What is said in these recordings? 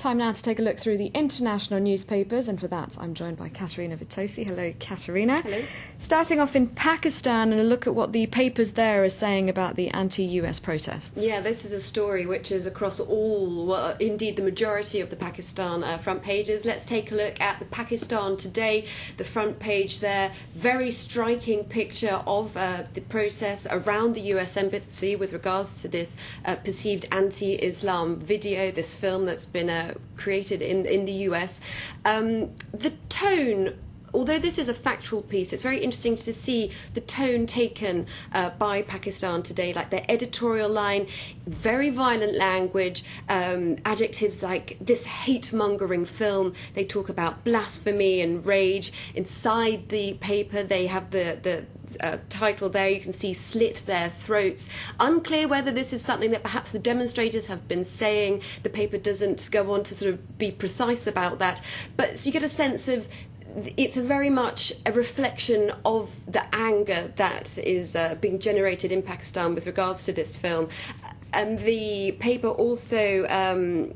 Time now to take a look through the international newspapers, and for that I'm joined by Katerina Vitosi. Hello, Katerina. Hello. Starting off in Pakistan and a look at what the papers there are saying about the anti-US protests. Yeah, this is a story which is across all, well, indeed the majority of the Pakistan front pages. Let's take a look at the Pakistan Today, the front page there. Very striking picture of the protests around the US embassy with regards to this perceived anti-Islam video, this film that's been created in the US. The tone, although this is a factual piece, it's very interesting to see the tone taken by Pakistan Today, like their editorial line, very violent language, adjectives like this hate-mongering film. They talk about blasphemy and rage. Inside the paper, they have the title there. You can see slit their throats. Unclear whether this is something that perhaps the demonstrators have been saying. The paper doesn't go on to sort of be precise about that. But so you get a sense of it's very much a reflection of the anger that is being generated in Pakistan with regards to this film. And the paper also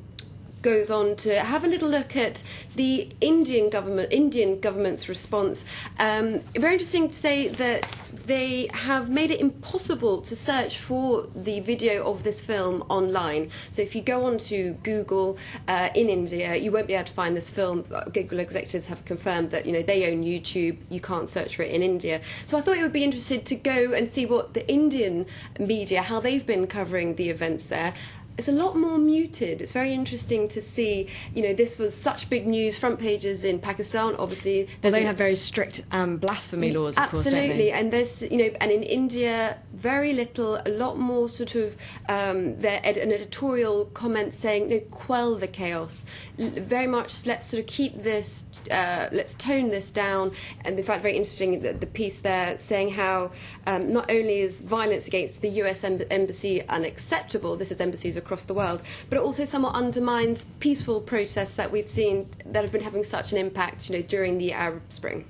goes on to have a little look at the Indian government's response. Very interesting to say that they have made it impossible to search for the video of this film online. So if you go onto Google in India, you won't be able to find this film. Google executives have confirmed that they own YouTube. You can't search for it in India. So I thought you would be interested to go and see what the Indian media, how they've been covering the events there. It's a lot more muted. It's very interesting to see, this was such big news, front pages in Pakistan, obviously. Well, they have very strict blasphemy laws, of course, don't they? Absolutely, and there's, and in India, very little, a lot more sort of an editorial comment saying, quell the chaos. Very much, let's sort of keep this, let's tone this down. And in fact, very interesting, the piece there saying how not only is violence against the US embassy unacceptable, this is embassies across the world, but it also somewhat undermines peaceful protests that we've seen that have been having such an impact, during the Arab Spring.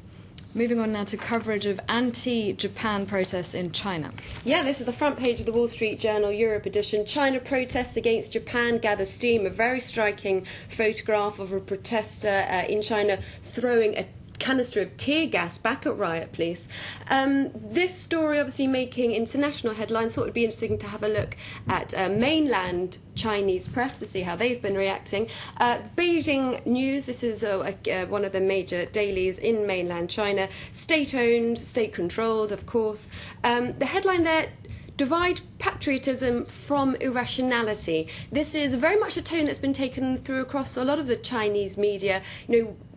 Moving on now to coverage of anti-Japan protests in China. Yeah, this is the front page of the Wall Street Journal Europe edition. China protests against Japan gather steam. A very striking photograph of a protester in China throwing a canister of tear gas back at riot police. This story obviously making international headlines. Thought it would be interesting to have a look at mainland Chinese press to see how they've been reacting. Beijing News, this is one of the major dailies in mainland China. State-owned, state-controlled, of course. The headline there, divide patriotism from irrationality. This is very much a tone that's been taken through across a lot of the Chinese media,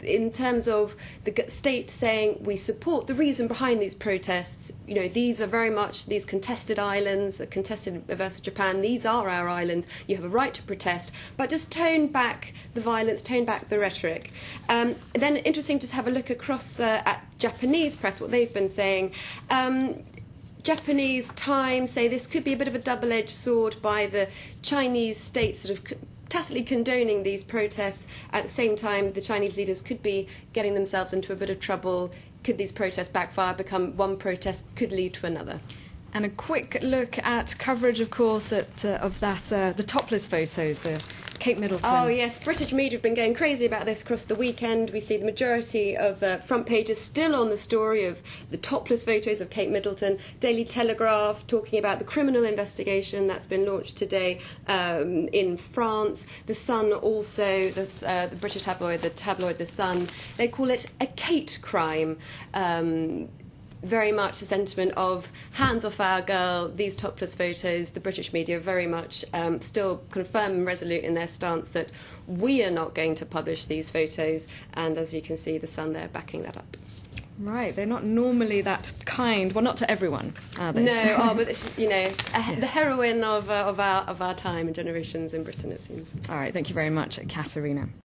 in terms of the state saying we support the reason behind these protests. These are very much these contested islands, the contested versus Japan. These are our islands. You have a right to protest, but just tone back the violence, tone back the rhetoric. Then interesting to have a look across at Japanese press, what they've been saying. Japanese Times say this could be a bit of a double-edged sword by the Chinese state sort of tacitly condoning these protests. At the same time, the Chinese leaders could be getting themselves into a bit of trouble. Could these protests backfire, become one protest could lead to another? And a quick look at coverage, of course, the topless photos, the Kate Middleton. Oh, yes. British media have been going crazy about this across the weekend. We see the majority of front pages still on the story of the topless photos of Kate Middleton. Daily Telegraph talking about the criminal investigation that's been launched today in France. The Sun also, the British tabloid, The Sun, they call it a Kate crime. Very much a sentiment of hands off our girl, these topless photos. The British media very much still confirm and resolute in their stance that we are not going to publish these photos, and as you can see, the Sun there backing that up. Right, they're not normally that kind. Well, not to everyone, are they? No, but the heroine of our time and generations in Britain, it seems. All right, thank you very much, Katerina.